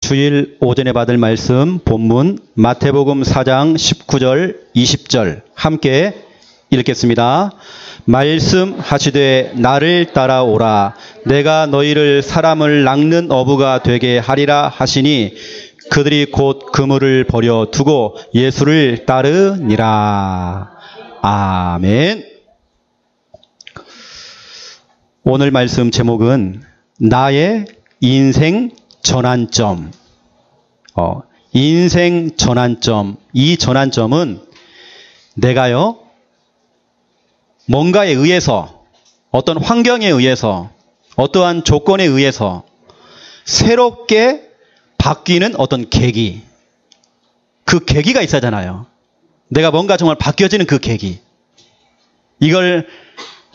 주일 오전에 받을 말씀 본문 마태복음 4장 19절 20절 함께 읽겠습니다. 말씀하시되 나를 따라오라 내가 너희를 사람을 낚는 어부가 되게 하리라 하시니 그들이 곧 그물을 버려 두고 예수를 따르니라. 아멘. 오늘 말씀 제목은 나의 인생 전환점. 인생 전환점. 이 전환점은 내가요, 뭔가에 의해서, 어떤 환경에 의해서, 어떠한 조건에 의해서 새롭게 바뀌는 어떤 계기. 그 계기가 있어야 하잖아요. 내가 뭔가 정말 바뀌어지는 그 계기. 이걸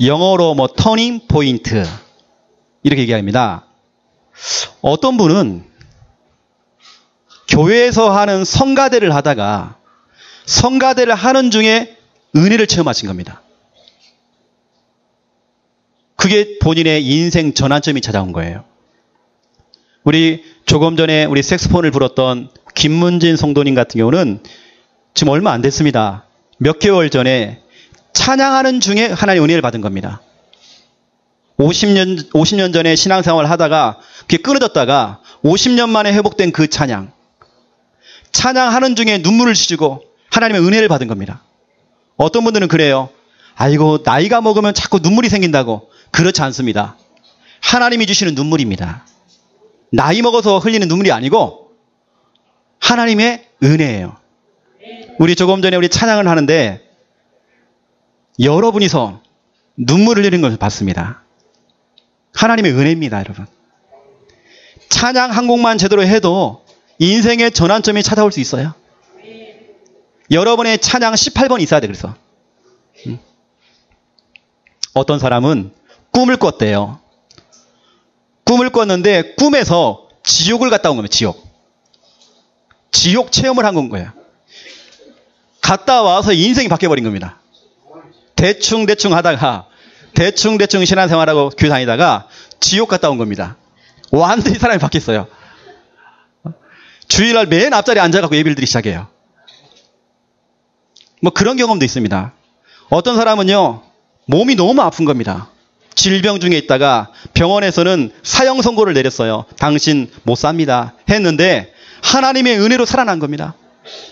영어로 터닝 포인트. 이렇게 얘기합니다. 어떤 분은 교회에서 하는 성가대를 하다가 성가대를 하는 중에 은혜를 체험하신 겁니다. 그게 본인의 인생 전환점이 찾아온 거예요. 우리 조금 전에 우리 색소폰을 불었던 김문진 성도님 같은 경우는 지금 얼마 안 됐습니다. 몇 개월 전에 찬양하는 중에 하나님의 은혜를 받은 겁니다. 50년 전에 신앙생활을 하다가 그게 끊어졌다가 50년 만에 회복된 그 찬양하는 중에 눈물을 씻고 하나님의 은혜를 받은 겁니다. 어떤 분들은 그래요. 아이고 나이가 먹으면 자꾸 눈물이 생긴다고. 그렇지 않습니다. 하나님이 주시는 눈물입니다. 나이 먹어서 흘리는 눈물이 아니고 하나님의 은혜예요. 우리 조금 전에 우리 찬양을 하는데 여러분이서 눈물을 흘리는 것을 봤습니다. 하나님의 은혜입니다, 여러분. 찬양 한 곡만 제대로 해도 인생의 전환점이 찾아올 수 있어요. 여러분의 찬양 18번 있어야 돼, 그래서. 어떤 사람은 꿈을 꿨대요. 꿈을 꿨는데 꿈에서 지옥을 갔다 온 겁니다, 지옥. 지옥 체험을 한 건 거예요. 갔다 와서 인생이 바뀌어버린 겁니다. 대충 하다가 대충 신앙생활하고 교회 다니다가 지옥 갔다 온 겁니다. 완전히 사람이 바뀌었어요. 주일날 맨 앞자리에 앉아갖고 예배를 드리기 시작해요. 그런 경험도 있습니다. 어떤 사람은요, 몸이 너무 아픈 겁니다. 질병 중에 있다가 병원에서는 사형 선고를 내렸어요. 당신 못 삽니다. 했는데 하나님의 은혜로 살아난 겁니다.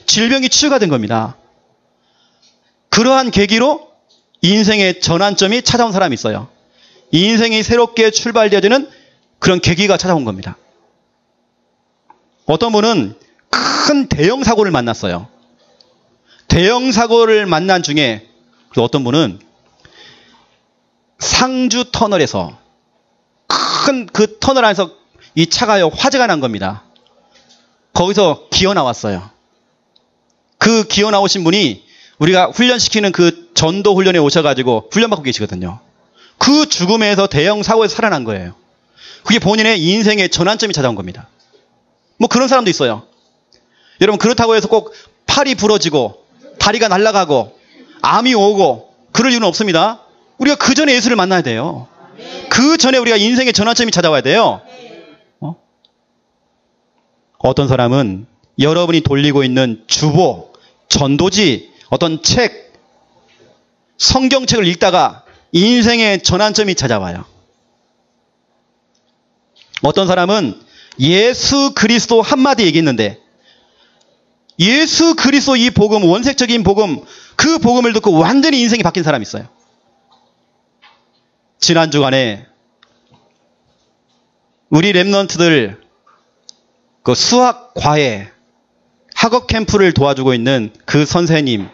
질병이 치유가 된 겁니다. 그러한 계기로 인생의 전환점이 찾아온 사람이 있어요. 인생이 새롭게 출발되어지는 그런 계기가 찾아온 겁니다. 어떤 분은 큰 대형 사고를 만났어요. 대형 사고를 만난 중에 어떤 분은 상주 터널에서 큰 그 터널 안에서 이 차가 화재가 난 겁니다. 거기서 기어 나왔어요. 그 기어 나오신 분이 우리가 훈련시키는 그 전도 훈련에 오셔가지고 훈련받고 계시거든요. 그 죽음에서 대형 사고에서 살아난 거예요. 그게 본인의 인생의 전환점이 찾아온 겁니다. 그런 사람도 있어요. 여러분 그렇다고 해서 꼭 팔이 부러지고 다리가 날아가고 암이 오고 그럴 이유는 없습니다. 우리가 그 전에 예수를 만나야 돼요. 그 전에 우리가 인생의 전환점이 찾아와야 돼요. 어떤 사람은 여러분이 돌리고 있는 주보, 전도지, 어떤 책, 성경책을 읽다가 인생의 전환점이 찾아와요. 어떤 사람은 예수 그리스도 한마디 얘기했는데 예수 그리스도 이 복음, 원색적인 복음, 그 복음을 듣고 완전히 인생이 바뀐 사람이 있어요. 지난 주간에 우리 랩런트들 그 수학 과외 학업 캠프를 도와주고 있는 그 선생님,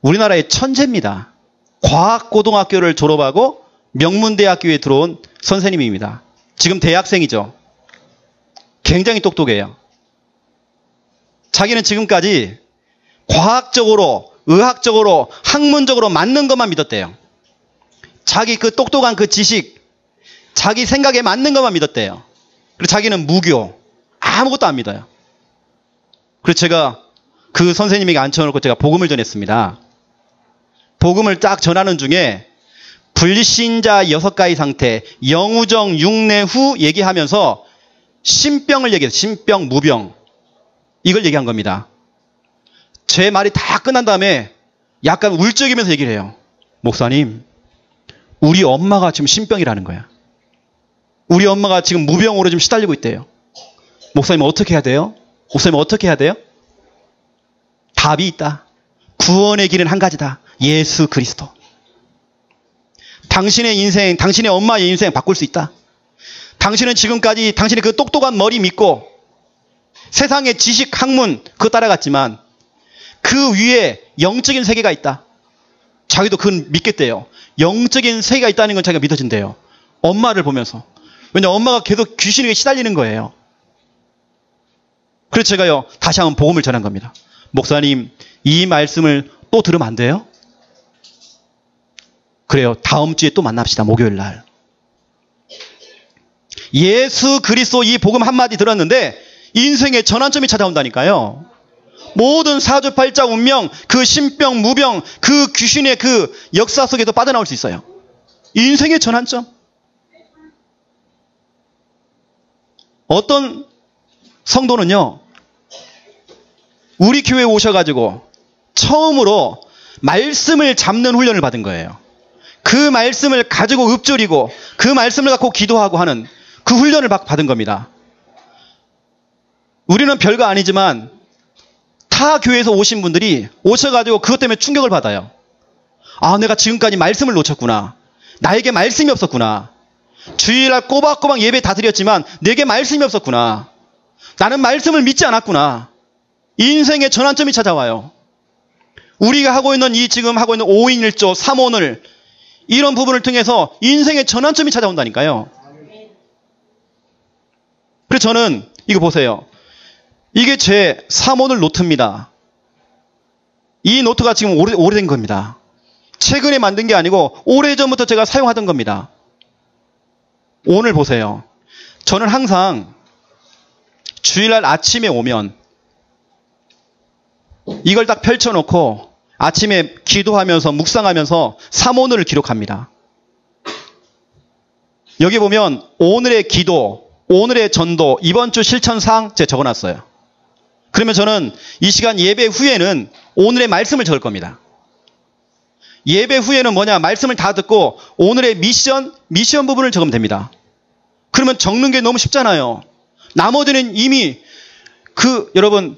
우리나라의 천재입니다. 과학고등학교를 졸업하고 명문대학교에 들어온 선생님입니다. 지금 대학생이죠. 굉장히 똑똑해요. 자기는 지금까지 과학적으로, 의학적으로, 학문적으로 맞는 것만 믿었대요. 자기 그 똑똑한 그 지식, 자기 생각에 맞는 것만 믿었대요. 그리고 자기는 무교, 아무것도 안 믿어요. 그래서 제가 그 선생님에게 앉혀놓고 제가 복음을 전했습니다. 복음을 딱 전하는 중에 불신자 6가지 상태, 영우정, 육내 후 얘기하면서 신병을 얘기해요. 신병, 무병. 이걸 얘기한 겁니다. 제 말이 다 끝난 다음에 약간 울적이면서 얘기를 해요. 목사님, 우리 엄마가 지금 신병이라는 거야. 우리 엄마가 지금 무병으로 지금 시달리고 있대요. 목사님 어떻게 해야 돼요? 목사님 어떻게 해야 돼요? 답이 있다. 구원의 길은 한 가지다. 예수 그리스도. 당신의 인생, 당신의 엄마의 인생 바꿀 수 있다. 당신은 지금까지 당신의 그 똑똑한 머리 믿고 세상의 지식, 학문 그거 따라갔지만 그 위에 영적인 세계가 있다. 자기도 그건 믿겠대요. 영적인 세계가 있다는 건 자기가 믿어진대요. 엄마를 보면서. 왜냐하면 엄마가 계속 귀신에게 시달리는 거예요. 그래서 제가요 다시 한번 복음을 전한 겁니다. 목사님, 이 말씀을 또 들으면 안 돼요? 그래요. 다음 주에 또 만납시다. 목요일 날. 예수 그리스도 이 복음 한마디 들었는데 인생의 전환점이 찾아온다니까요. 모든 사주팔자 운명, 그 신병, 무병, 그 귀신의 그 역사 속에도 빠져나올 수 있어요. 인생의 전환점. 어떤 성도는요, 우리 교회에 오셔가지고 처음으로 말씀을 잡는 훈련을 받은 거예요. 그 말씀을 가지고 읊조리고 그 말씀을 갖고 기도하고 하는 그 훈련을 받은 겁니다. 우리는 별거 아니지만 타 교회에서 오신 분들이 오셔가지고 그것 때문에 충격을 받아요. 아, 내가 지금까지 말씀을 놓쳤구나. 나에게 말씀이 없었구나. 주일날 꼬박꼬박 예배 다 드렸지만 내게 말씀이 없었구나. 나는 말씀을 믿지 않았구나. 인생의 전환점이 찾아와요. 우리가 하고 있는 지금 하고 있는 5인1조, 3오늘 이런 부분을 통해서 인생의 전환점이 찾아온다니까요. 그래서 저는 이거 보세요. 이게 제 3오늘 노트입니다. 이 노트가 지금 오래된 겁니다. 최근에 만든 게 아니고 오래전부터 제가 사용하던 겁니다. 오늘 보세요. 저는 항상 주일날 아침에 오면 이걸 딱 펼쳐놓고 아침에 기도하면서 묵상하면서 3오늘을 기록합니다. 여기 보면 오늘의 기도, 오늘의 전도, 이번 주 실천사항 제가 적어놨어요. 그러면 저는 이 시간 예배 후에는 오늘의 말씀을 적을 겁니다. 예배 후에는 뭐냐? 말씀을 다 듣고 오늘의 미션 부분을 적으면 됩니다. 그러면 적는 게 너무 쉽잖아요. 나머지는 이미 여러분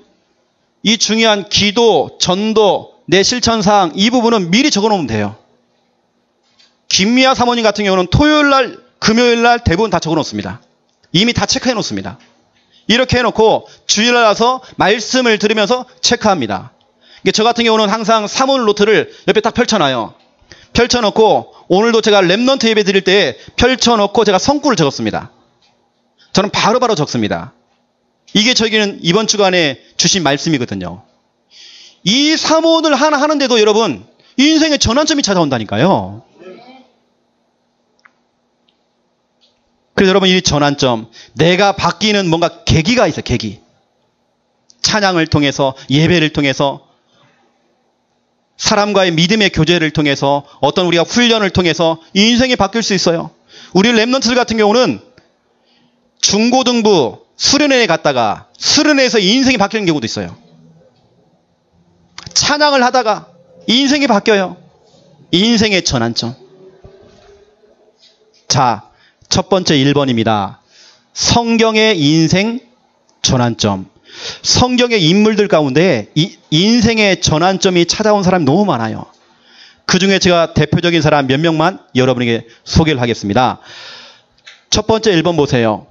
이 중요한 기도, 전도, 내 실천사항 이 부분은 미리 적어놓으면 돼요. 김미아 사모님 같은 경우는 토요일날, 금요일날 대부분 다 적어놓습니다. 이미 다 체크해 놓습니다. 이렇게 해놓고 주일날 와서 말씀을 들으면서 체크합니다. 저 같은 경우는 항상 3오늘 노트를 옆에 딱 펼쳐놔요. 펼쳐놓고 오늘도 제가 렘넌트 예배 드릴 때 펼쳐놓고 제가 성구를 적었습니다. 저는 바로바로 적습니다. 이게 저에게는 이번 주간에 주신 말씀이거든요. 이 3오늘 하나 하는데도 여러분 인생의 전환점이 찾아온다니까요. 그래서 여러분 이 전환점, 내가 바뀌는 뭔가 계기가 있어요. 계기. 찬양을 통해서, 예배를 통해서, 사람과의 믿음의 교제를 통해서, 어떤 우리가 훈련을 통해서 인생이 바뀔 수 있어요. 우리 렘넌트들 같은 경우는 중고등부 수련회에 갔다가 수련회에서 인생이 바뀌는 경우도 있어요. 찬양을 하다가 인생이 바뀌어요. 인생의 전환점. 자, 첫 번째 1번입니다. 성경의 인생 전환점. 성경의 인물들 가운데 인생의 전환점이 찾아온 사람이 너무 많아요. 그 중에 제가 대표적인 사람 몇 명만 여러분에게 소개를 하겠습니다. 첫 번째 1번 보세요.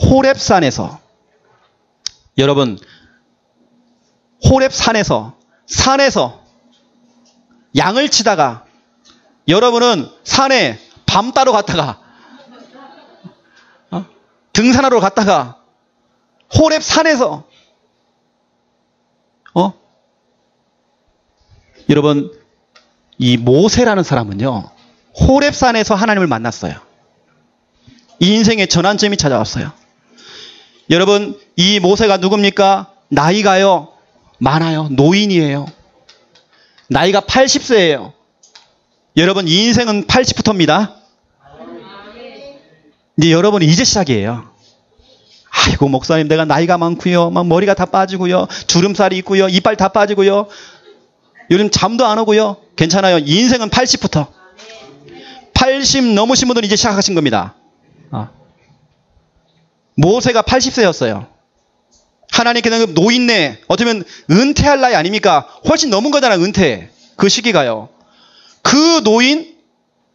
호렙산에서, 여러분 호렙산에서 산에서 양을 치다가, 여러분은 산에 밤 따러 갔다가 등산하러 갔다가 호렙산에서 여러분 이 모세라는 사람은요 호렙산에서 하나님을 만났어요. 이 인생의 전환점이 찾아왔어요. 여러분 이 모세가 누굽니까? 나이가요 많아요. 노인이에요. 나이가 80세예요. 여러분 이 인생은 80부터입니다. 이제 여러분이 이제 시작이에요. 아이고 목사님 내가 나이가 많고요. 막 머리가 다 빠지고요. 주름살이 있고요. 이빨 다 빠지고요. 요즘 잠도 안 오고요. 괜찮아요. 인생은 80부터. 80 넘으신 분들은 이제 시작하신 겁니다. 모세가 80세였어요. 하나님께서는 노인네, 어쩌면 은퇴할 나이 아닙니까? 훨씬 넘은 거잖아, 은퇴. 그 시기가요. 그 노인,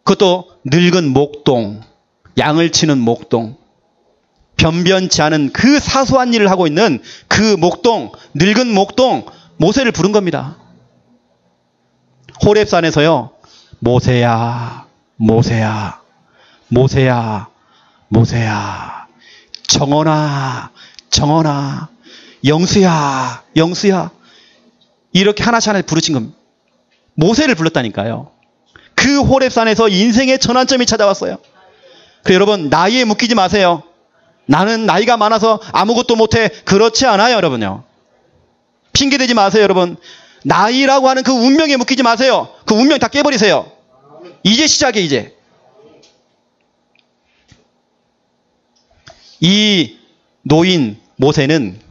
그것도 늙은 목동, 양을 치는 목동, 변변치 않은 그 사소한 일을 하고 있는 그 목동, 늙은 목동, 모세를 부른 겁니다. 호렙산에서요, 모세야, 모세야, 모세야, 모세야, 정원아, 정원아, 영수야, 영수야. 이렇게 하나씩 하나씩 부르신 겁니다. 모세를 불렀다니까요. 그 호렙산에서 인생의 전환점이 찾아왔어요. 그 여러분, 나이에 묶이지 마세요. 나는 나이가 많아서 아무것도 못해. 그렇지 않아요, 여러분요. 핑계대지 마세요, 여러분. 나이라고 하는 그 운명에 묶이지 마세요. 그 운명 다 깨버리세요. 이제 시작이에요, 이제. 이 노인 모세는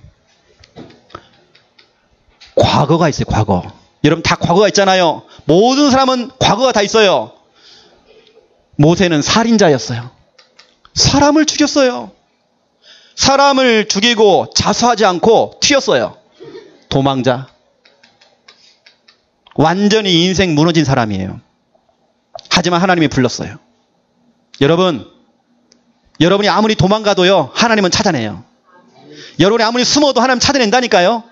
과거가 있어요, 과거. 여러분 다 과거가 있잖아요. 모든 사람은 과거가 다 있어요. 모세는 살인자였어요. 사람을 죽였어요. 사람을 죽이고 자수하지 않고 튀었어요. 도망자. 완전히 인생 무너진 사람이에요. 하지만 하나님이 불렀어요. 여러분이 아무리 도망가도요, 하나님은 찾아내요. 여러분이 아무리 숨어도 하나님 찾아낸다니까요.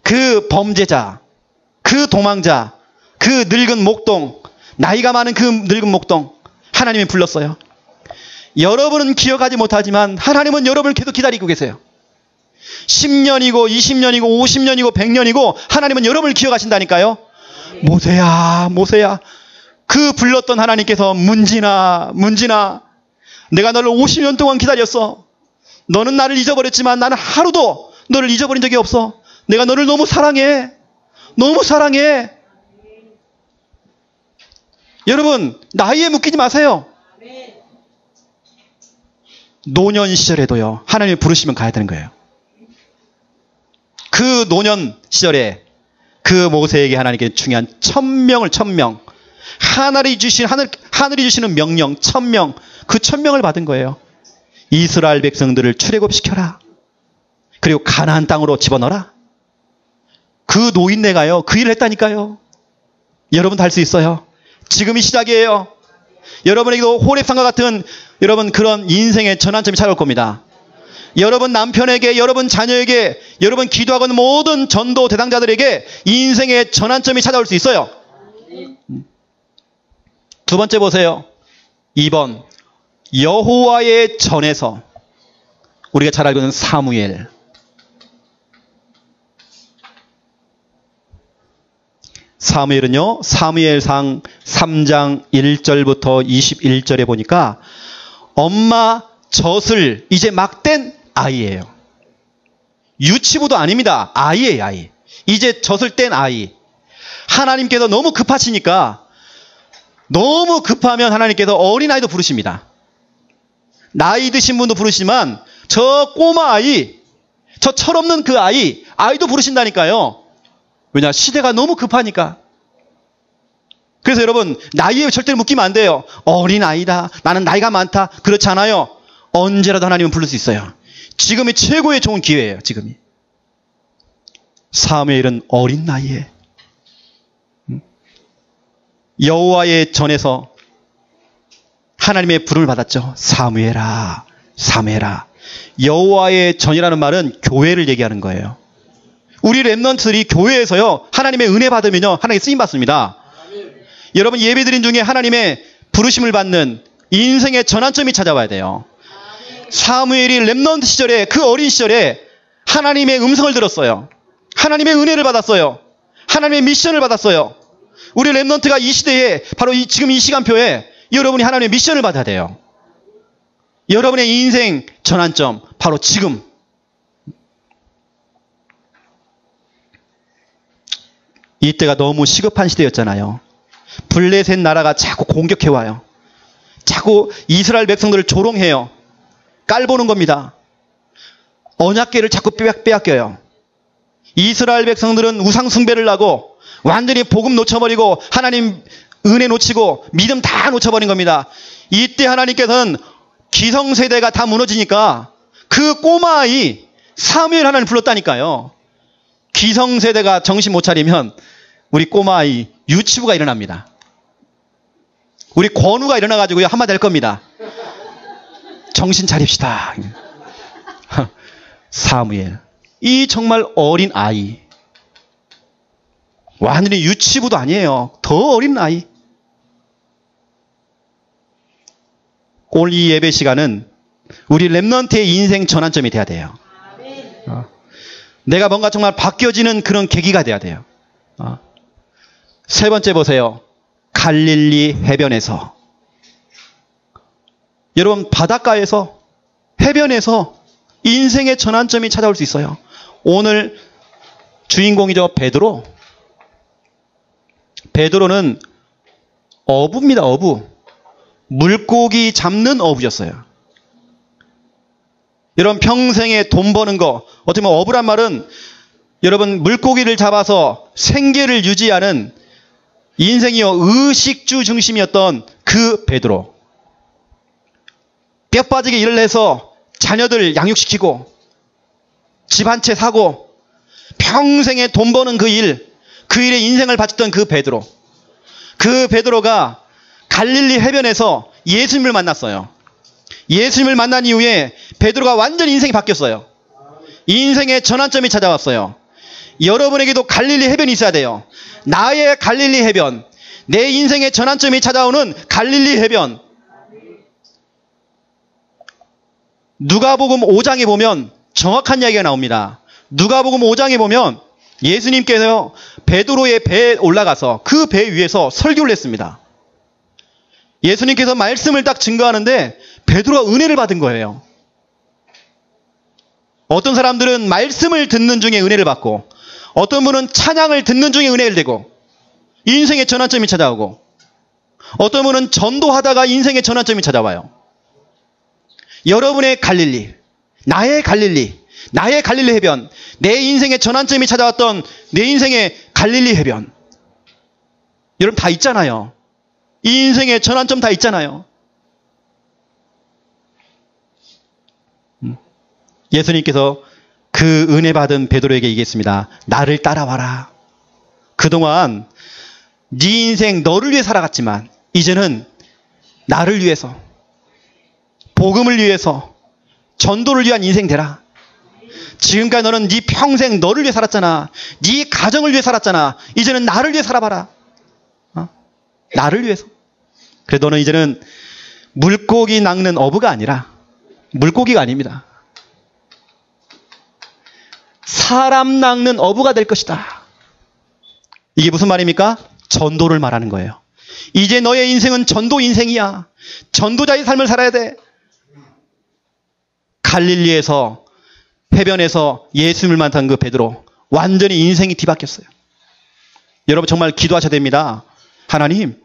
그 범죄자, 그 도망자, 그 늙은 목동, 나이가 많은 그 늙은 목동, 하나님이 불렀어요. 여러분은 기억하지 못하지만 하나님은 여러분을 계속 기다리고 계세요. 10년이고 20년이고 50년이고 100년이고 하나님은 여러분을 기억하신다니까요. 모세야, 모세야. 그 불렀던 하나님께서 문진아, 문진아. 내가 너를 50년 동안 기다렸어. 너는 나를 잊어버렸지만 나는 하루도 너를 잊어버린 적이 없어. 내가 너를 너무 사랑해. 너무 사랑해. 여러분, 나이에 묶이지 마세요. 노년 시절에도요, 하나님이 부르시면 가야 되는 거예요. 그 노년 시절에 그 모세에게 하나님께 중요한 1000명을 1000명, 하늘이 주시는 명령 1000명, 그 1000명을 받은 거예요. 이스라엘 백성들을 출애굽시켜라. 그리고 가나안 땅으로 집어넣어라. 그 노인네가요, 그 일을 했다니까요. 여러분도 할 수 있어요. 지금이 시작이에요. 여러분에게도 호렙산과 같은 여러분 그런 인생의 전환점이 찾아올 겁니다. 여러분 남편에게, 여러분 자녀에게, 여러분 기도하고 있는 모든 전도 대상자들에게 인생의 전환점이 찾아올 수 있어요. 두 번째 보세요. 2번, 여호와의 전에서. 우리가 잘 알고 있는 사무엘. 사무엘은요, 사무엘상 3장 1절부터 21절에 보니까 엄마 젖을 이제 막 뗀 아이예요. 유치부도 아닙니다. 아이예요, 아이. 이제 젖을 뗀 아이. 하나님께서 너무 급하시니까, 너무 급하면 하나님께서 어린아이도 부르십니다. 나이 드신 분도 부르시지만 저 꼬마 아이, 저 철없는 그 아이도 부르신다니까요. 왜냐? 시대가 너무 급하니까. 그래서 여러분, 나이에 절대로 묶이면 안 돼요. 어린아이다, 나는 나이가 많다, 그렇지 않아요. 언제라도 하나님은 부를 수 있어요. 지금이 최고의 좋은 기회예요. 지금이. 사무엘은 어린 나이에 여호와의 전에서 하나님의 부름을 받았죠. 사무엘아, 사무엘아. 여호와의 전이라는 말은 교회를 얘기하는 거예요. 우리 렘넌트들이 교회에서요, 하나님의 은혜 받으면요, 하나님의 쓰임 받습니다. 여러분 예배드린 중에 하나님의 부르심을 받는 인생의 전환점이 찾아와야 돼요. 사무엘이 렘넌트 시절에, 그 어린 시절에 하나님의 음성을 들었어요. 하나님의 은혜를 받았어요. 하나님의 미션을 받았어요. 우리 렘넌트가 이 시대에, 바로 지금 이 시간표에 여러분이 하나님의 미션을 받아야 돼요. 여러분의 인생 전환점, 바로 지금. 이때가 너무 시급한 시대였잖아요. 블레셋 나라가 자꾸 공격해와요. 자꾸 이스라엘 백성들을 조롱해요. 깔보는 겁니다. 언약궤를 자꾸 빼앗겨요. 이스라엘 백성들은 우상 숭배를 하고 완전히 복음 놓쳐버리고 하나님 은혜 놓치고 믿음 다 놓쳐버린 겁니다. 이때 하나님께서는 기성세대가 다 무너지니까 그 꼬마 아이 사무엘 하나님 불렀다니까요. 기성세대가 정신 못 차리면 우리 꼬마 아이 유치부가 일어납니다. 우리 권우가 일어나가지고 한마디 할 겁니다. 정신 차립시다. 사무엘. 이 정말 어린 아이. 완전히 유치부도 아니에요. 더 어린 아이. 오늘 이 예배 시간은 우리 렘넌트의 인생 전환점이 돼야 돼요. 내가 뭔가 정말 바뀌어지는 그런 계기가 돼야 돼요. 세 번째 보세요. 갈릴리 해변에서. 여러분, 바닷가에서, 해변에서 인생의 전환점이 찾아올 수 있어요. 오늘 주인공이죠. 베드로. 베드로는 어부입니다. 어부. 물고기 잡는 어부였어요. 여러분, 평생에 돈 버는 거, 어떻게 보면 어부란 말은 여러분 물고기를 잡아서 생계를 유지하는 인생이요 의식주 중심이었던 그 베드로. 뼈 빠지게 일을 해서 자녀들 양육시키고 집 한 채 사고 평생에 돈 버는 그 일에 인생을 바쳤던 그 베드로. 그 베드로가 갈릴리 해변에서 예수님을 만났어요. 예수님을 만난 이후에 베드로가 완전히 인생이 바뀌었어요. 인생의 전환점이 찾아왔어요. 여러분에게도 갈릴리 해변이 있어야 돼요. 나의 갈릴리 해변. 내 인생의 전환점이 찾아오는 갈릴리 해변. 누가복음 5장에 보면 정확한 이야기가 나옵니다. 누가복음 5장에 보면 예수님께서 베드로의 배에 올라가서 그 배 위에서 설교를 했습니다. 예수님께서 말씀을 딱 증거하는데 베드로가 은혜를 받은 거예요. 어떤 사람들은 말씀을 듣는 중에 은혜를 받고 어떤 분은 찬양을 듣는 중에 은혜를 되고 인생의 전환점이 찾아오고 어떤 분은 전도하다가 인생의 전환점이 찾아와요. 여러분의 갈릴리, 나의 갈릴리 해변, 내 인생의 전환점이 찾아왔던 내 인생의 갈릴리 해변. 여러분 다 있잖아요. 이 인생의 전환점 다 있잖아요. 예수님께서 그 은혜 받은 베드로에게 얘기했습니다. 나를 따라와라. 그동안 네 인생 너를 위해 살아갔지만 이제는 나를 위해서, 복음을 위해서, 전도를 위한 인생 되라. 지금까지 너는 네 평생 너를 위해 살았잖아. 네 가정을 위해 살았잖아. 이제는 나를 위해 살아봐라. 나를 위해서. 그래 너는 이제는 물고기 낚는 어부가 아니라 물고기가 아닙니다. 사람 낚는 어부가 될 것이다. 이게 무슨 말입니까? 전도를 말하는 거예요. 이제 너의 인생은 전도 인생이야. 전도자의 삶을 살아야 돼. 갈릴리에서 해변에서 예수님을 만난 그 베드로 완전히 인생이 뒤바뀌었어요. 여러분 정말 기도하셔야 됩니다. 하나님,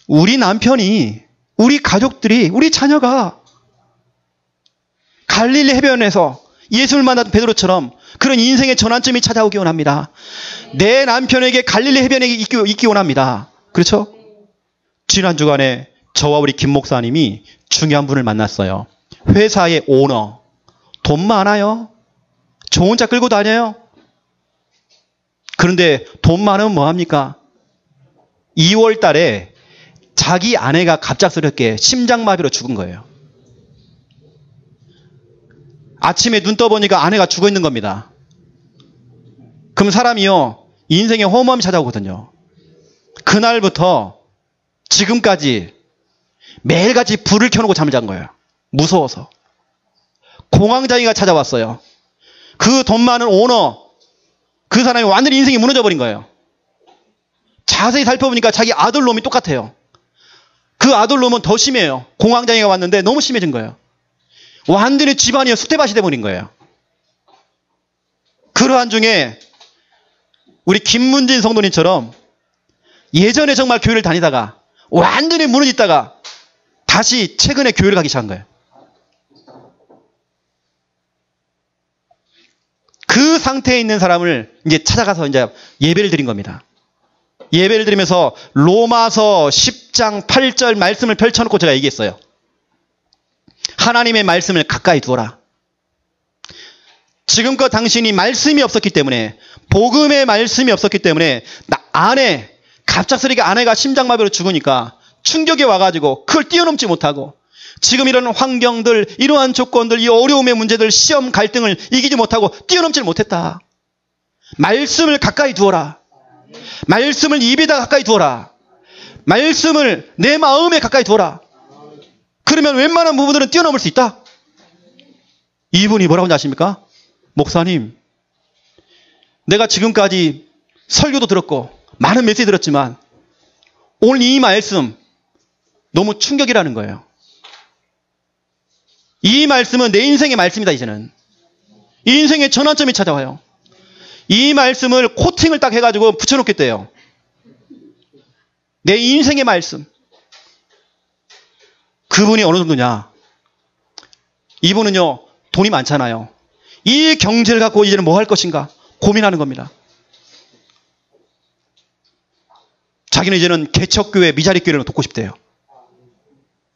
우리 남편이, 우리 가족들이, 우리 자녀가 갈릴리 해변에서 예수를 만난 베드로처럼 그런 인생의 전환점이 찾아오기 원합니다. 내 남편에게 갈릴리 해변에 있기 원합니다. 그렇죠? 지난 주간에 저와 우리 김 목사님이 중요한 분을 만났어요. 회사의 오너. 돈 많아요. 좋은 차 끌고 다녀요. 그런데 돈 많으면 뭐합니까? 2월 달에 자기 아내가 갑작스럽게 심장마비로 죽은 거예요. 아침에 눈 떠보니까 아내가 죽어 있는 겁니다. 그럼 사람이요, 인생에 허무함이 찾아오거든요. 그날부터 지금까지 매일같이 불을 켜놓고 잠을 잔 거예요. 무서워서. 공황장애가 찾아왔어요. 그 돈 많은 오너, 그 사람이 완전히 인생이 무너져버린 거예요. 자세히 살펴보니까 자기 아들놈이 똑같아요. 그 아들놈은 더 심해요. 공황장애가 왔는데 너무 심해진 거예요. 완전히 집안이 수태밭이 돼버린 거예요. 그러한 중에 우리 김문진 성도님처럼 예전에 정말 교회를 다니다가 완전히 무너졌다가 다시 최근에 교회를 가기 시작한 거예요. 상태에 있는 사람을 이제 찾아가서 이제 예배를 드린 겁니다. 예배를 드리면서 로마서 10장 8절 말씀을 펼쳐놓고 제가 얘기했어요. 하나님의 말씀을 가까이 두어라. 지금껏 당신이 말씀이 없었기 때문에, 복음의 말씀이 없었기 때문에 갑작스럽게 아내가 심장마비로 죽으니까 충격이 와가지고 그걸 뛰어넘지 못하고, 지금 이런 환경들, 이러한 조건들, 이 어려움의 문제들, 시험 갈등을 이기지 못하고 뛰어넘질 못했다. 말씀을 가까이 두어라. 말씀을 입에다 가까이 두어라. 말씀을 내 마음에 가까이 두어라. 그러면 웬만한 부분들은 뛰어넘을 수 있다. 이분이 뭐라고 하는지 아십니까? 목사님, 내가 지금까지 설교도 들었고 많은 메시지 들었지만 오늘 이 말씀 너무 충격이라는 거예요. 이 말씀은 내 인생의 말씀이다. 이제는 이 인생의 전환점이 찾아와요. 이 말씀을 코팅을 딱 해가지고 붙여놓겠대요. 내 인생의 말씀. 그분이 어느 정도냐? 이분은요, 돈이 많잖아요. 이 경제를 갖고 이제는 뭐 할 것인가 고민하는 겁니다. 자기는 이제는 개척교회, 미자립교회를 돕고 싶대요.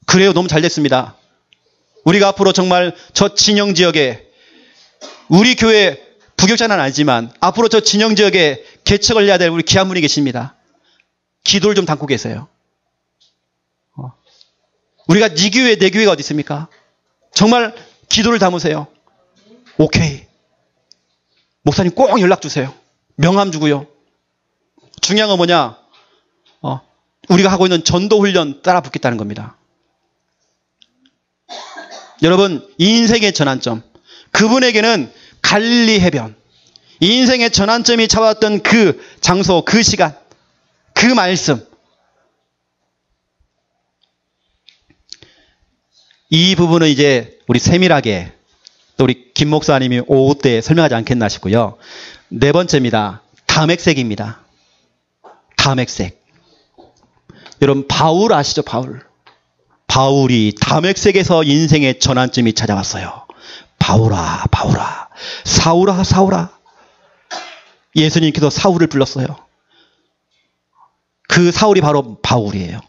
그래요, 너무 잘 됐습니다. 우리가 앞으로 정말 저 진영 지역에, 우리 교회 부교자는 아니지만 앞으로 저 진영 지역에 개척을 해야 될 우리 귀한 분이 계십니다. 기도를 좀 담고 계세요. 우리가 네 교회, 내 교회가 어디 있습니까? 정말 기도를 담으세요. 오케이. 목사님 꼭 연락 주세요. 명함 주고요. 중요한 건 뭐냐? 우리가 하고 있는 전도 훈련 따라 붙겠다는 겁니다. 여러분, 이 인생의 전환점, 그분에게는 갈릴리 해변, 이 인생의 전환점이 잡았던 그 장소, 그 시간, 그 말씀, 이 부분은 이제 우리 세밀하게 또 우리 김 목사님이 오후 때 설명하지 않겠나 싶고요. 네 번째입니다. 담액색입니다. 담액색. 여러분, 바울 아시죠? 바울이 담액색에서 인생의 전환점이 찾아왔어요. 바울아, 바울아, 사울아, 사울아. 예수님께서 사울을 불렀어요. 그 사울이 바로 바울이에요.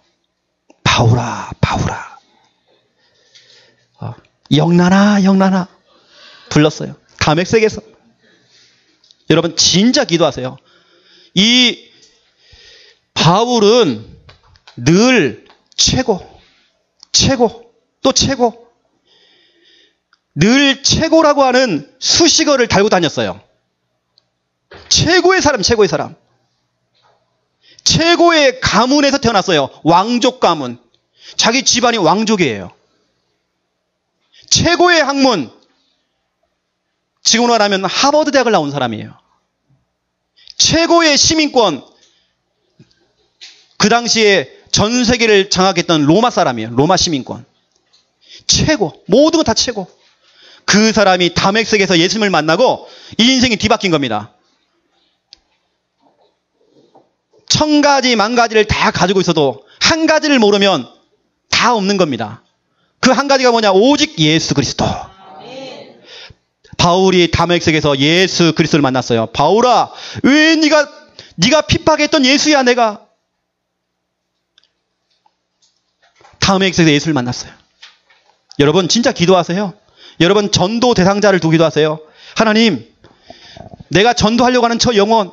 바울아, 바울아. 영란아, 영란아. 불렀어요. 담액색에서. 여러분, 진짜 기도하세요. 이 바울은 늘 최고, 또 최고. 늘 최고라고 하는 수식어를 달고 다녔어요. 최고의 사람, 최고의 사람. 최고의 가문에서 태어났어요. 왕족 가문. 자기 집안이 왕족이에요. 최고의 학문. 지금으로 말하면 하버드 대학을 나온 사람이에요. 최고의 시민권. 그 당시에 전 세계를 장악했던 로마 사람이에요. 로마 시민권. 최고. 모든 건 다 최고. 그 사람이 담액색에서 예수님을 만나고 이 인생이 뒤바뀐 겁니다. 1000가지, 10,000가지를 다 가지고 있어도 한 가지를 모르면 다 없는 겁니다. 그 한 가지가 뭐냐? 오직 예수 그리스도. 바울이 담액색에서 예수 그리스도를 만났어요. 바울아, 왜 네가 핍박했던 예수야, 내가. 담액색에서 예수를 만났어요. 여러분, 진짜 기도하세요. 여러분, 전도 대상자를 두고 기도하세요. 하나님, 내가 전도하려고 하는 저 영혼,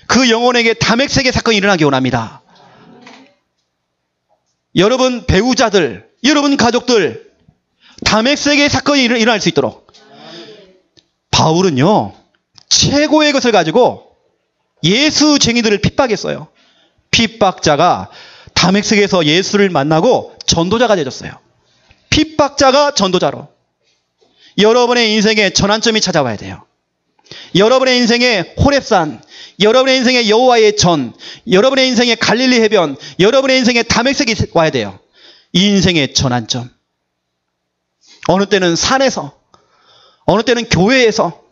그 영혼에게 담액색의 사건이 일어나기 원합니다. 여러분 배우자들, 여러분 가족들, 담액색의 사건이 일어날 수 있도록. 바울은요, 최고의 것을 가지고 예수쟁이들을 핍박했어요. 핍박자가 담액색에서 예수를 만나고 전도자가 되었어요. 핍박자가 전도자로. 여러분의 인생에 전환점이 찾아와야 돼요. 여러분의 인생에 호렙산, 여러분의 인생에 여호와의 전, 여러분의 인생에 갈릴리 해변, 여러분의 인생에 담액색이 와야 돼요. 이 인생의 전환점. 어느 때는 산에서, 어느 때는 교회에서,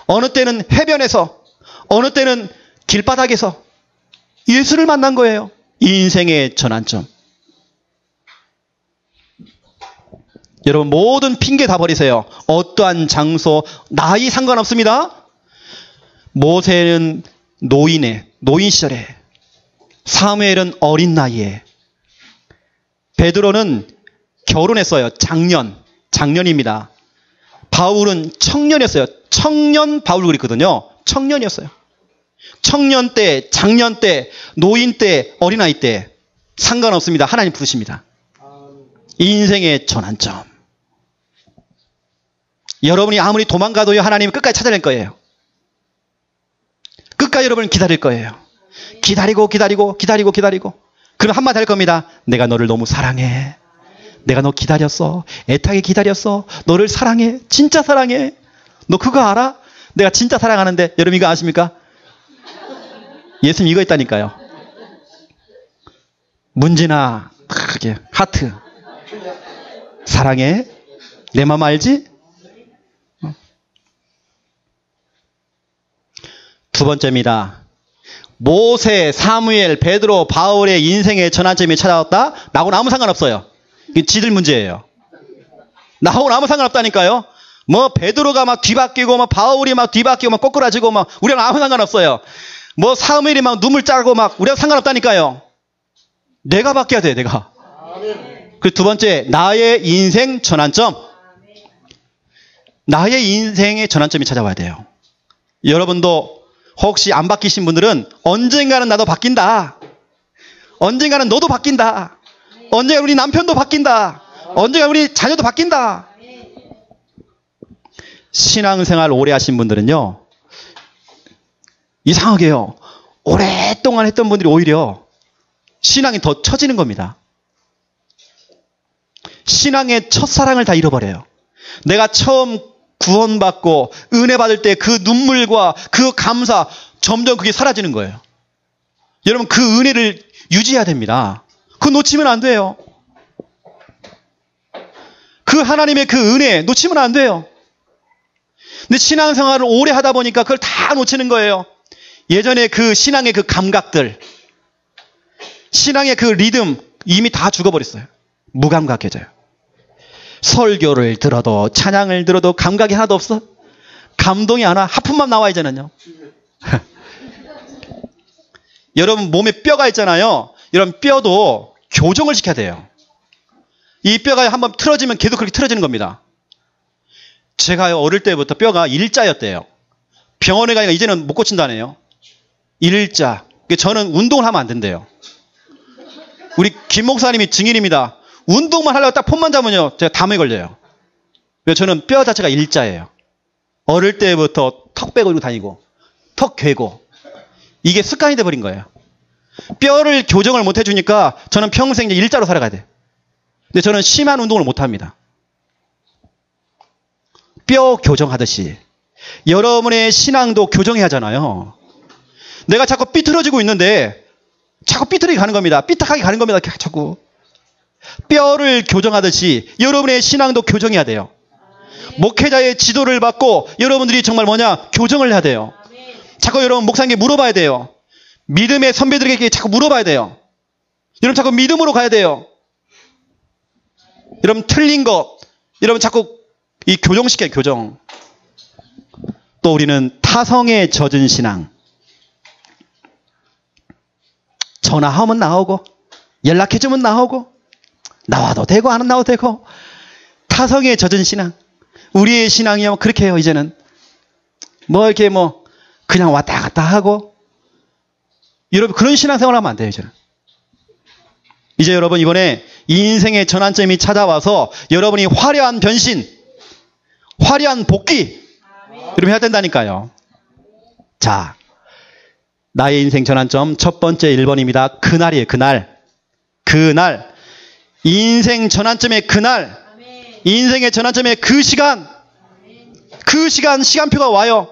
어느 때는 해변에서, 어느 때는 길바닥에서 예수를 만난 거예요. 이 인생의 전환점. 여러분, 모든 핑계 다 버리세요. 어떠한 장소, 나이 상관없습니다. 모세는 노인 시절에, 사무엘은 어린 나이에, 베드로는 결혼했어요. 작년입니다. 바울은 청년이었어요. 청년 바울 그랬거든요. 청년이었어요. 청년 때, 장년 때, 노인 때, 어린아이 때 상관없습니다. 하나님 부르십니다. 인생의 전환점. 여러분이 아무리 도망가도요, 하나님은 끝까지 찾아낼 거예요. 끝까지 여러분을 기다릴 거예요. 기다리고. 그럼 한마디 할 겁니다. 내가 너를 너무 사랑해. 내가 너 기다렸어. 애타게 기다렸어. 너를 사랑해. 진짜 사랑해. 너 그거 알아? 내가 진짜 사랑하는데. 여러분 이거 아십니까? 예수님 이거 했다니까요. 문진아, 크게 하트. 사랑해. 내 맘 알지? 두 번째입니다. 모세, 사무엘, 베드로, 바울의 인생의 전환점이 찾아왔다? 나하고는 아무 상관없어요. 이게 지들 문제예요. 나하고는 아무 상관없다니까요. 뭐 베드로가 막 뒤바뀌고 막 바울이 막 뒤바뀌고 막 꼬꾸라지고 막 우리랑 아무 상관없어요. 뭐 사무엘이 막 눈물 짜고 막 우리랑 상관없다니까요. 내가 바뀌어야 돼, 내가. 그 두 번째, 나의 인생 전환점. 나의 인생의 전환점이 찾아와야 돼요. 여러분도 혹시 안 바뀌신 분들은 언젠가는 나도 바뀐다. 언젠가는 너도 바뀐다. 언젠가 우리 남편도 바뀐다. 언젠가 우리 자녀도 바뀐다. 신앙생활 오래 하신 분들은요, 이상하게요, 오랫동안 했던 분들이 오히려 신앙이 더 처지는 겁니다. 신앙의 첫사랑을 다 잃어버려요. 내가 처음 구원받고 은혜 받을 때 그 눈물과 그 감사, 점점 그게 사라지는 거예요. 여러분 그 은혜를 유지해야 됩니다. 그거 놓치면 안 돼요. 그 하나님의 그 은혜 놓치면 안 돼요. 근데 신앙생활을 오래 하다 보니까 그걸 다 놓치는 거예요. 예전에 그 신앙의 그 감각들, 신앙의 그 리듬 이미 다 죽어버렸어요. 무감각해져요. 설교를 들어도 찬양을 들어도 감각이 하나도 없어. 감동이 안 와. 하품만 나와 이제는요. 여러분 몸에 뼈가 있잖아요. 이런 뼈도 교정을 시켜야 돼요. 이 뼈가 한번 틀어지면 계속 그렇게 틀어지는 겁니다. 제가 어릴 때부터 뼈가 일자였대요. 병원에 가니까 이제는 못 고친다네요. 일자. 저는 운동을 하면 안 된대요. 우리 김 목사님이 증인입니다. 운동만 하려고 딱 폰만 잡으면요, 제가 담에 걸려요. 왜냐면 저는 뼈 자체가 일자예요. 어릴 때부터 턱 빼고 이러고 다니고, 턱 괴고. 이게 습관이 돼버린 거예요. 뼈를 교정을 못 해주니까 저는 평생 이제 일자로 살아가야 돼. 근데 저는 심한 운동을 못 합니다. 뼈 교정하듯이. 여러분의 신앙도 교정해야 하잖아요. 내가 자꾸 삐뚤어지고 있는데, 자꾸 삐뚤어지게 가는 겁니다. 삐딱하게 가는 겁니다. 자꾸. 뼈를 교정하듯이 여러분의 신앙도 교정해야 돼요. 목회자의 지도를 받고 여러분들이 정말 교정을 해야 돼요. 자꾸 여러분 목사님께 물어봐야 돼요. 믿음의 선배들에게 자꾸 물어봐야 돼요. 여러분 자꾸 믿음으로 가야 돼요. 여러분 틀린 거 여러분 자꾸 이 교정시켜요. 교정. 또 우리는 타성에 젖은 신앙. 전화하면 나오고 연락해주면 나오고 나와도 되고 안 나와도 되고. 타성에 젖은 신앙. 우리의 신앙이요 그렇게 해요. 이제는 이렇게 그냥 왔다 갔다 하고. 여러분 그런 신앙생활 하면 안 돼요. 이제 여러분 이번에 인생의 전환점이 찾아와서 여러분이 화려한 변신, 화려한 복귀 여러분 해야 된다니까요. 자, 나의 인생 전환점 첫 번째 1번입니다. 그날이에요. 그날 인생 전환점의 그날, 인생의 전환점의 그 시간, 시간표가 와요.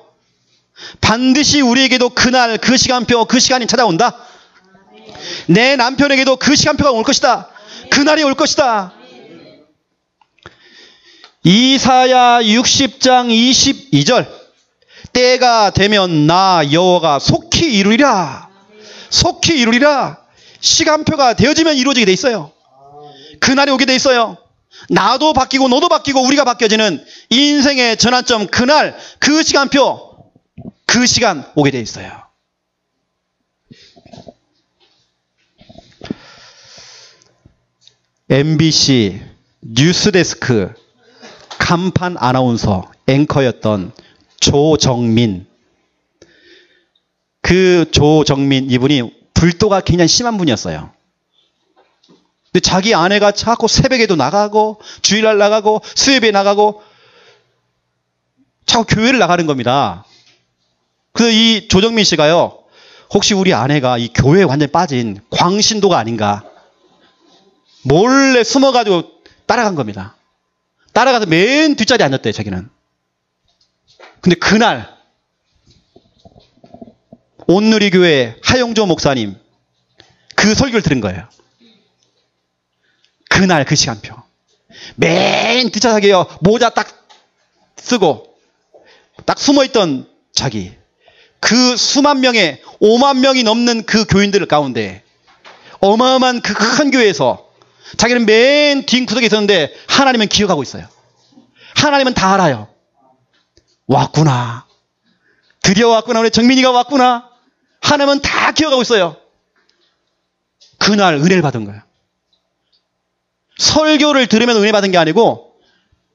반드시 우리에게도 그날, 그 시간표, 그 시간이 찾아온다. 내 남편에게도 그 시간표가 올 것이다. 그날이 올 것이다. 이사야 60장 22절. 때가 되면 나 여호와가 속히 이루리라. 속히 이루리라. 시간표가 되어지면 이루어지게 돼 있어요. 그날이 오게 돼 있어요. 나도 바뀌고 너도 바뀌고 우리가 바뀌어지는 인생의 전환점 그날, 그 시간표, 그 시간 오게 돼 있어요. MBC 뉴스데스크 간판 아나운서 앵커였던 조정민. 그 조정민 이분이 불도가 굉장히 심한 분이었어요. 근데 자기 아내가 자꾸 새벽에도 나가고 주일날 나가고 수요일에 나가고 자꾸 교회를 나가는 겁니다. 그래서 이 조정민 씨가요, 혹시 우리 아내가 이 교회에 완전히 빠진 광신도가 아닌가, 몰래 숨어가지고 따라간 겁니다. 따라가서 맨 뒷자리에 앉았대요, 자기는. 근데 그날 온누리교회 하용조 목사님 그 설교를 들은 거예요. 그날 그 시간표. 맨 뒷좌석에요, 모자 딱 쓰고 딱 숨어있던 자기. 그 수만 명의 5만 명이 넘는 그 교인들 가운데 어마어마한 그 큰 교회에서 자기는 맨 뒷구석에 있었는데 하나님은 기억하고 있어요. 하나님은 다 알아요. 왔구나. 드디어 왔구나. 우리 정민이가 왔구나. 하나님은 다 기억하고 있어요. 그날 은혜를 받은 거예요. 설교를 들으면 은혜 받은 게 아니고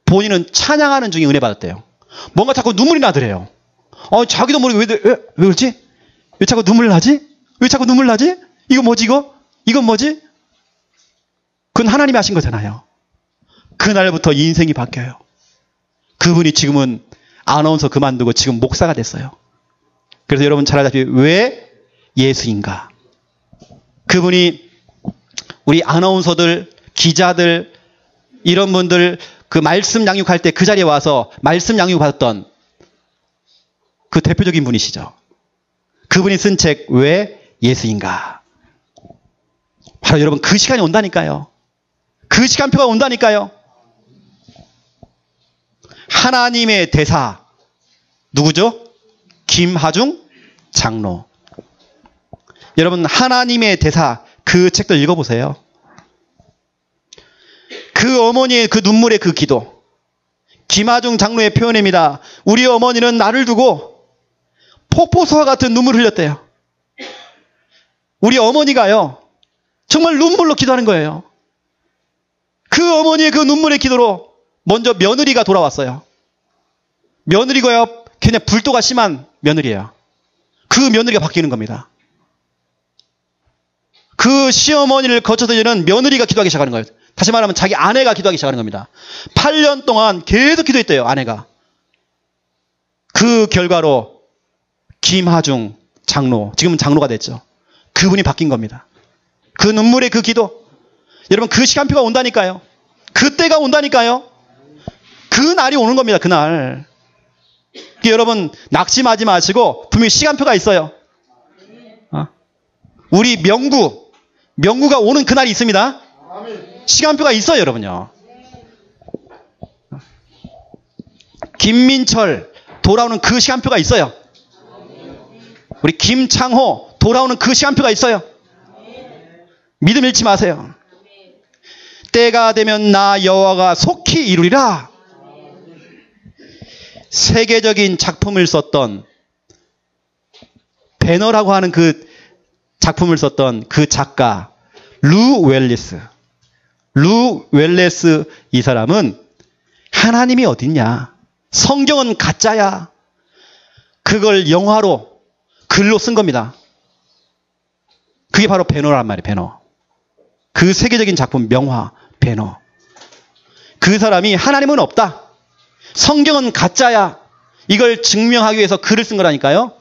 본인은 찬양하는 중에 은혜 받았대요. 뭔가 자꾸 눈물이 나더래요. 자기도 모르게 왜 울지? 왜 자꾸 눈물 나지? 왜 자꾸 눈물 나지? 이거 뭐지 이거? 이건 뭐지? 그건 하나님이 하신 거잖아요. 그날부터 인생이 바뀌어요. 그분이 지금은 아나운서 그만두고 지금 목사가 됐어요. 그래서 여러분 잘 알다시피 왜 예수인가? 그분이 우리 아나운서들, 기자들, 이런 분들 그 말씀 양육할 때 그 자리에 와서 말씀 양육 받았던 그 대표적인 분이시죠. 그분이 쓴 책 왜 예수인가? 바로 여러분 그 시간이 온다니까요. 그 시간표가 온다니까요. 하나님의 대사 누구죠? 김하중 장로. 여러분 하나님의 대사 그 책도 읽어보세요. 그 어머니의 그 눈물의 그 기도. 김하중 장로의 표현입니다. 우리 어머니는 나를 두고 폭포수와 같은 눈물을 흘렸대요. 우리 어머니가요, 정말 눈물로 기도하는 거예요. 그 어머니의 그 눈물의 기도로 먼저 며느리가 돌아왔어요. 며느리가요, 그냥 불도가 심한 며느리예요. 그 며느리가 바뀌는 겁니다. 그 시어머니를 거쳐서 이제는 며느리가 기도하기 시작하는 거예요. 다시 말하면 자기 아내가 기도하기 시작하는 겁니다. 8년 동안 계속 기도했대요, 아내가. 그 결과로 김하중 장로, 지금은 장로가 됐죠. 그분이 바뀐 겁니다. 그 눈물의 그 기도. 여러분 그 시간표가 온다니까요. 그때가 온다니까요. 그 날이 오는 겁니다. 그날. 여러분 낙심하지 마시고 분명히 시간표가 있어요. 우리 명구가 오는 그날이 있습니다. 시간표가 있어요, 여러분요. 김민철 돌아오는 그 시간표가 있어요. 우리 김창호 돌아오는 그 시간표가 있어요. 믿음 잃지 마세요. 때가 되면 나 여호와가 속히 이루리라. 세계적인 작품을 썼던, 배너라고 하는 그 작품을 썼던 그 작가 루 웰레스 이 사람은 하나님이 어딨냐, 성경은 가짜야, 그걸 영화로 글로 쓴 겁니다. 그게 바로 배너란 말이에요. 배너. 그 세계적인 작품 명화 배너. 그 사람이 하나님은 없다, 성경은 가짜야, 이걸 증명하기 위해서 글을 쓴 거라니까요.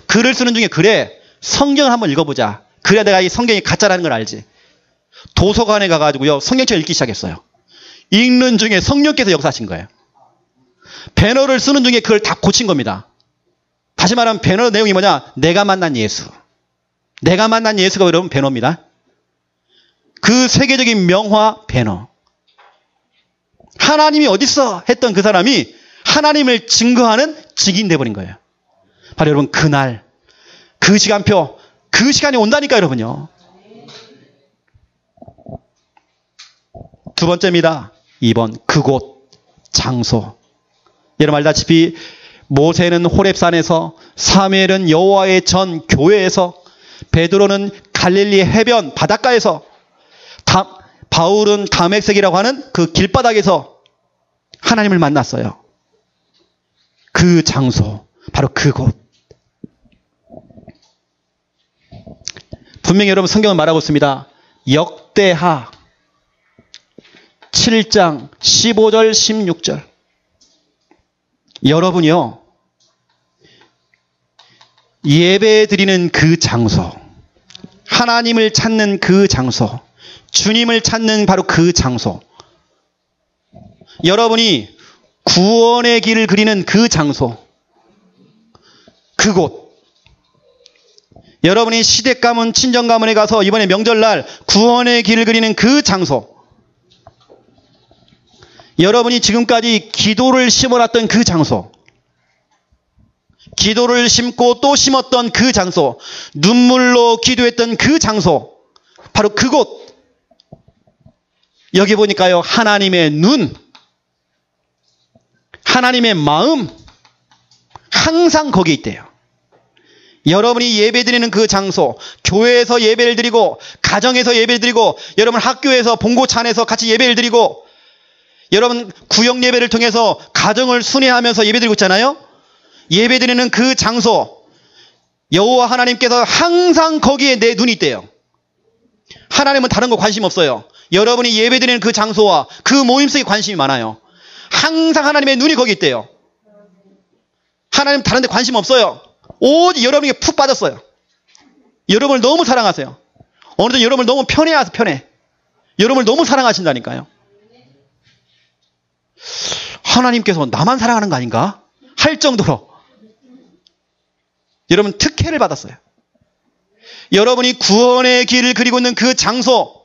글을 쓰는 중에 그래, 성경을 한번 읽어보자. 그래야 내가 이 성경이 가짜라는 걸 알지. 도서관에 가가지고요, 성경책을 읽기 시작했어요. 읽는 중에 성령께서 역사하신 거예요. 배너를 쓰는 중에 그걸 다 고친 겁니다. 다시 말하면 배너 내용이 뭐냐? 내가 만난 예수. 내가 만난 예수가 여러분 배너입니다. 그 세계적인 명화 배너. 하나님이 어딨어? 했던 그 사람이 하나님을 증거하는 증인 돼버린 거예요. 바로 여러분 그날, 그 시간표, 그 시간이 온다니까 여러분요. 두 번째입니다. 2번 그곳, 장소. 여러분 알다시피 모세는 호렙산에서 사무엘은 여호와의 전 교회에서, 베드로는 갈릴리 해변 바닷가에서, 바울은 다메섹이라고 하는 그 길바닥에서 하나님을 만났어요. 그 장소, 바로 그곳. 분명히 여러분 성경은 말하고 있습니다. 역대하 7장 15절 16절. 여러분이요, 예배 드리는 그 장소, 하나님을 찾는 그 장소, 주님을 찾는 바로 그 장소, 여러분이 구원의 길을 그리는 그 장소, 그곳, 여러분이 시댁 가문, 친정 가문에 가서 이번에 명절날 구원의 길을 그리는 그 장소, 여러분이 지금까지 기도를 심어놨던 그 장소, 기도를 심고 또 심었던 그 장소, 눈물로 기도했던 그 장소, 바로 그곳. 여기 보니까요, 하나님의 눈, 하나님의 마음, 항상 거기 있대요. 여러분이 예배 드리는 그 장소, 교회에서 예배를 드리고, 가정에서 예배를 드리고, 여러분 학교에서 봉고차 안에서 같이 예배를 드리고, 여러분 구역 예배를 통해서 가정을 순회하면서 예배 드리고 있잖아요. 예배 드리는 그 장소, 여호와 하나님께서 항상 거기에 내 눈이 있대요. 하나님은 다른 거 관심 없어요. 여러분이 예배 드리는 그 장소와 그 모임성에 관심이 많아요. 항상 하나님의 눈이 거기 있대요. 하나님 다른 데 관심 없어요. 오직 여러분에게 푹 빠졌어요. 여러분을 너무 사랑하세요. 어느덧 여러분을 너무 편해. 여러분을 너무 사랑하신다니까요. 하나님께서 나만 사랑하는 거 아닌가? 할 정도로 여러분 특혜를 받았어요. 여러분이 구원의 길을 그리고 있는 그 장소,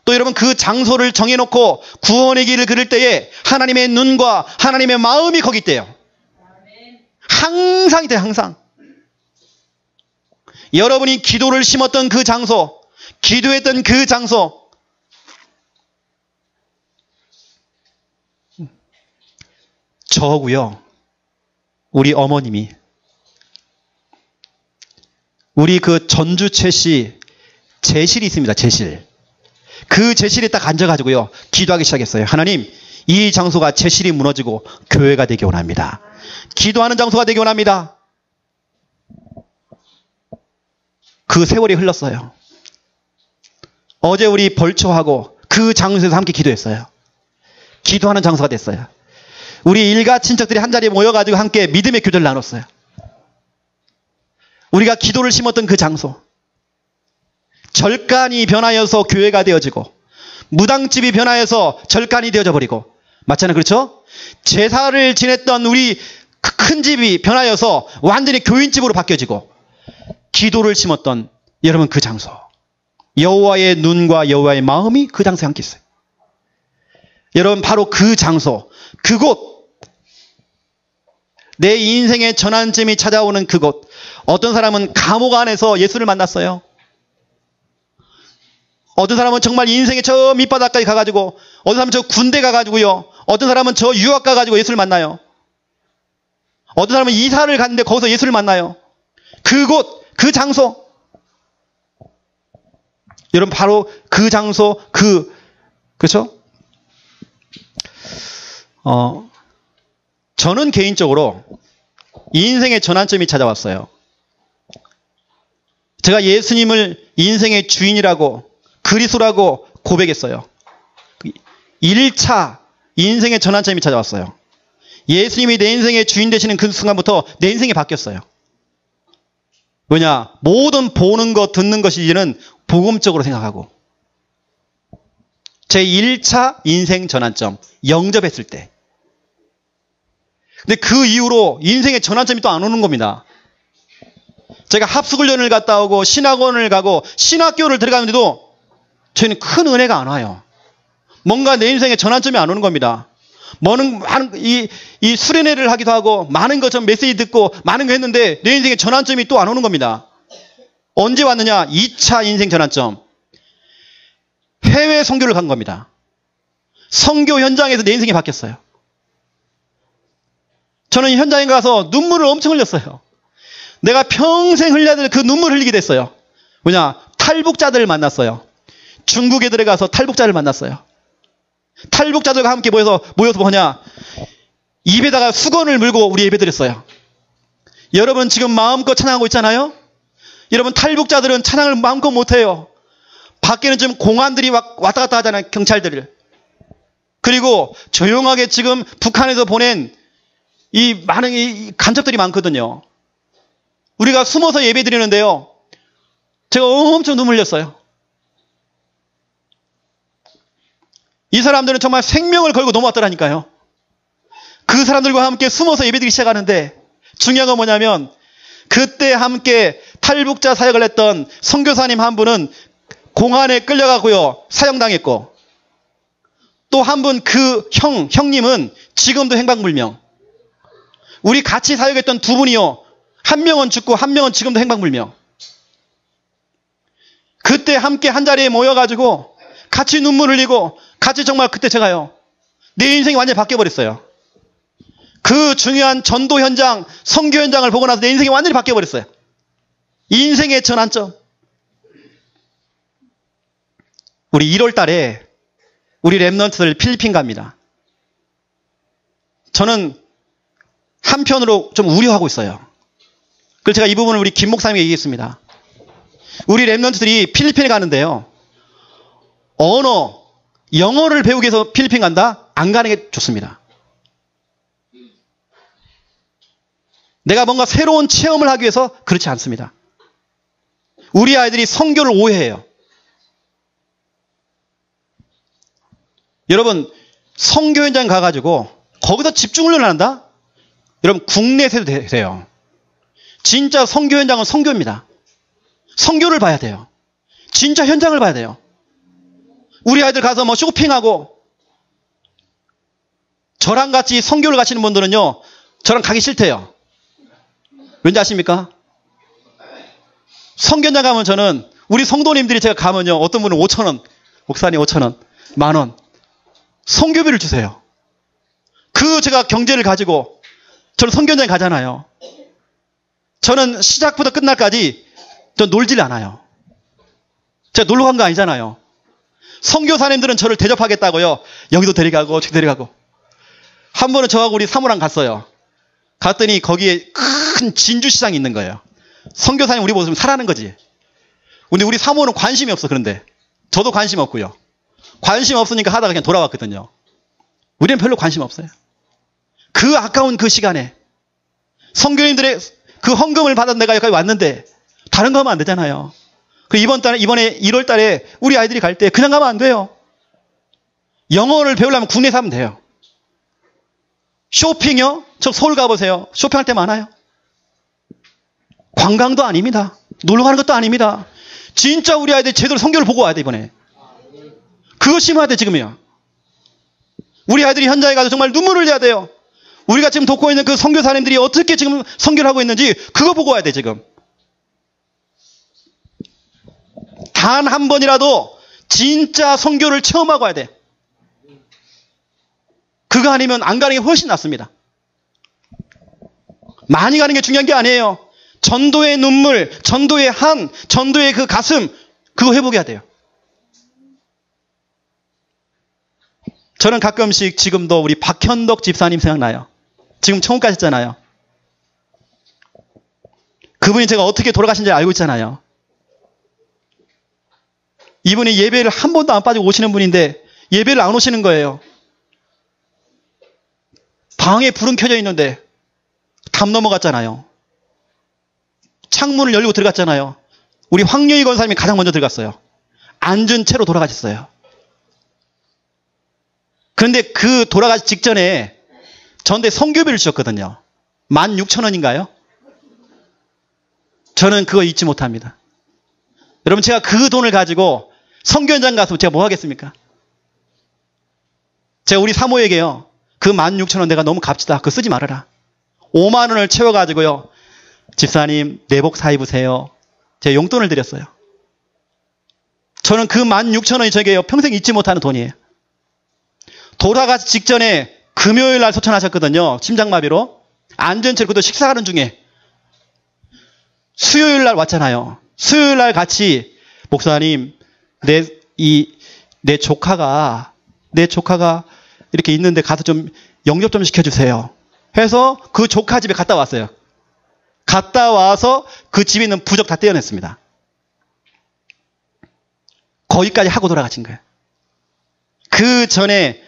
또 여러분 그 장소를 정해놓고 구원의 길을 그릴 때에 하나님의 눈과 하나님의 마음이 거기 있대요. 항상 있대요. 항상. 여러분이 기도를 심었던 그 장소, 기도했던 그 장소, 저고요, 우리 어머님이, 우리 그 전주 최씨 제실이 있습니다. 제실. 그 제실에 딱 앉아가지고요, 기도하기 시작했어요. 하나님, 이 장소가 제실이 무너지고 교회가 되기 원합니다. 기도하는 장소가 되기 원합니다. 그 세월이 흘렀어요. 어제 우리 벌초하고 그 장소에서 함께 기도했어요. 기도하는 장소가 됐어요. 우리 일가 친척들이 한자리에 모여가지고 함께 믿음의 교제를 나눴어요. 우리가 기도를 심었던 그 장소, 절간이 변하여서 교회가 되어지고, 무당집이 변하여서 절간이 되어져 버리고, 맞잖아요. 그렇죠? 제사를 지냈던 우리 큰 집이 변하여서 완전히 교인집으로 바뀌어지고, 기도를 심었던 여러분 그 장소, 여호와의 눈과 여호와의 마음이 그 장소에 함께 있어요. 여러분 바로 그 장소, 그곳, 내 인생의 전환점이 찾아오는 그곳. 어떤 사람은 감옥 안에서 예수를 만났어요. 어떤 사람은 정말 인생의 저 밑바닥까지 가가지고, 어떤 사람은 저 군대 가가지고요, 어떤 사람은 저 유학 가가지고 예수를 만나요. 어떤 사람은 이사를 갔는데 거기서 예수를 만나요. 그곳, 그 장소. 여러분 바로 그 장소, 그렇죠? 저는 개인적으로 인생의 전환점이 찾아왔어요. 제가 예수님을 인생의 주인이라고, 그리스도라고 고백했어요. 1차 인생의 전환점이 찾아왔어요. 예수님이 내 인생의 주인 되시는 그 순간부터 내 인생이 바뀌었어요. 왜냐? 모든 보는 것, 듣는 것이 이제는 복음적으로 생각하고. 제 1차 인생 전환점, 영접했을 때. 근데 그 이후로 인생의 전환점이 또 안 오는 겁니다. 제가 합숙훈련을 갔다 오고 신학원을 가고 신학교를 들어가는데도 저희는 큰 은혜가 안 와요. 뭔가 내 인생의 전환점이 안 오는 겁니다. 이 수련회를 하기도 하고 많은 것 좀 메시지 듣고 많은 거 했는데 내 인생의 전환점이 또 안 오는 겁니다. 언제 왔느냐? 2차 인생 전환점. 해외 선교를 간 겁니다. 선교 현장에서 내 인생이 바뀌었어요. 저는 현장에 가서 눈물을 엄청 흘렸어요. 내가 평생 흘려야 될 그 눈물 흘리게 됐어요. 뭐냐? 탈북자들을 만났어요. 중국에 들어가서 탈북자를 만났어요. 탈북자들과 함께 모여서 뭐냐? 입에다가 수건을 물고 우리 예배드렸어요. 여러분 지금 마음껏 찬양하고 있잖아요. 여러분 탈북자들은 찬양을 마음껏 못해요. 밖에는 지금 공안들이 왔다 갔다 하잖아요. 경찰들을. 그리고 조용하게 지금 북한에서 보낸 이 많은 이 간첩들이 많거든요. 우리가 숨어서 예배 드리는데요. 제가 엄청 눈물 흘렸어요. 이 사람들은 정말 생명을 걸고 넘어왔더라니까요. 그 사람들과 함께 숨어서 예배드리기 시작하는데 중요한 건 뭐냐면 그때 함께 탈북자 사역을 했던 선교사님 한 분은 공안에 끌려가고요. 사형당했고 또 한 분 그 형님은 지금도 행방불명. 우리 같이 사역했던 두 분이요. 한 명은 죽고 한 명은 지금도 행방불명. 그때 함께 한 자리에 모여가지고 같이 눈물 흘리고 같이 정말 그때 제가요. 내 인생이 완전히 바뀌어버렸어요. 그 중요한 전도 현장, 선교 현장을 보고 나서 내 인생이 완전히 바뀌어버렸어요. 인생의 전환점. 우리 1월 달에 우리 랩넌트들 필리핀 갑니다. 저는 한편으로 좀 우려하고 있어요. 그래서 제가 이 부분을 우리 김 목사님에게 얘기했습니다. 우리 랩넌트들이 필리핀에 가는데요. 언어, 영어를 배우기 위해서 필리핀 간다? 안 가는 게 좋습니다. 내가 뭔가 새로운 체험을 하기 위해서 그렇지 않습니다. 우리 아이들이 선교를 오해해요. 여러분 선교 현장 가가지고 거기서 집중훈련을 한다? 여러분 국내에서도 돼요. 진짜 선교 현장은 선교입니다. 선교를 봐야 돼요. 진짜 현장을 봐야 돼요. 우리 아이들 가서 뭐 쇼핑하고 저랑 같이 선교를 가시는 분들은요. 저랑 가기 싫대요. 왠지 아십니까? 선교 현장 가면 저는 우리 성도님들이 제가 가면요. 어떤 분은 5,000원, 목사님 5,000원, 만원 선교비를 주세요. 그 제가 경제를 가지고 저는 선교 현장에 가잖아요. 저는 시작부터 끝날까지 전 놀질 않아요. 제가 놀러 간 거 아니잖아요. 선교사님들은 저를 대접하겠다고요. 여기도 데려가고 저기 데려가고. 한 번은 저하고 우리 사모랑 갔어요. 갔더니 거기에 큰 진주시장이 있는 거예요. 선교사님 우리 모습은 사라는 거지. 근데 우리 사모는 관심이 없어. 그런데 저도 관심 없고요. 관심 없으니까 하다가 그냥 돌아왔거든요. 우리는 별로 관심 없어요. 그 아까운 그 시간에 선교인들의 그 헌금을 받은 내가 여기까지 왔는데 다른 거 하면 안 되잖아요. 그 이번에 1월 달에 우리 아이들이 갈 때 그냥 가면 안 돼요. 영어를 배우려면 국내에서 하면 돼요. 쇼핑이요? 저 서울 가보세요. 쇼핑할 때 많아요. 관광도 아닙니다. 놀러 가는 것도 아닙니다. 진짜 우리 아이들이 제대로 선교를 보고 와야 돼 이번에. 그거 심어야 돼 지금이야. 우리 아이들이 현장에 가서 정말 눈물을 흘려야 돼요. 우리가 지금 돕고 있는 그 선교사님들이 어떻게 지금 선교를 하고 있는지 그거 보고 와야 돼 지금. 단 한 번이라도 진짜 선교를 체험하고 와야 돼. 그거 아니면 안 가는 게 훨씬 낫습니다. 많이 가는 게 중요한 게 아니에요. 전도의 눈물, 전도의 한, 전도의 그 가슴 그거 회복해야 돼요. 저는 가끔씩 지금도 우리 박현덕 집사님 생각나요. 지금 천국 가셨잖아요. 그분이 제가 어떻게 돌아가신지 알고 있잖아요. 이분이 예배를 한 번도 안 빠지고 오시는 분인데 예배를 안 오시는 거예요. 방에 불은 켜져 있는데 담 넘어갔잖아요. 창문을 열고 들어갔잖아요. 우리 황여희 권사님이 가장 먼저 들어갔어요. 앉은 채로 돌아가셨어요. 그런데 그 돌아가시 직전에 저한테 선교비를 주셨거든요. 16,000원인가요? 저는 그거 잊지 못합니다. 여러분 제가 그 돈을 가지고 선교 현장 가서 제가 뭐 하겠습니까? 제가 우리 사모에게요. 그 16,000원 내가 너무 값지다. 그거 쓰지 말아라. 5만 원을 채워가지고요. 집사님 내복 사 입으세요. 제가 용돈을 드렸어요. 저는 그 16,000원이 저에게 평생 잊지 못하는 돈이에요. 돌아가시 직전에 금요일 날 소천하셨거든요. 심장마비로. 앉은 채로 그것도 식사하는 중에 수요일 날 왔잖아요. 수요일 날 같이 목사님 내 조카가 이렇게 있는데 가서 좀 영접 좀 시켜주세요. 해서 그 조카 집에 갔다 왔어요. 갔다 와서 그 집에 있는 부적 다 떼어냈습니다. 거기까지 하고 돌아가신 거예요. 그 전에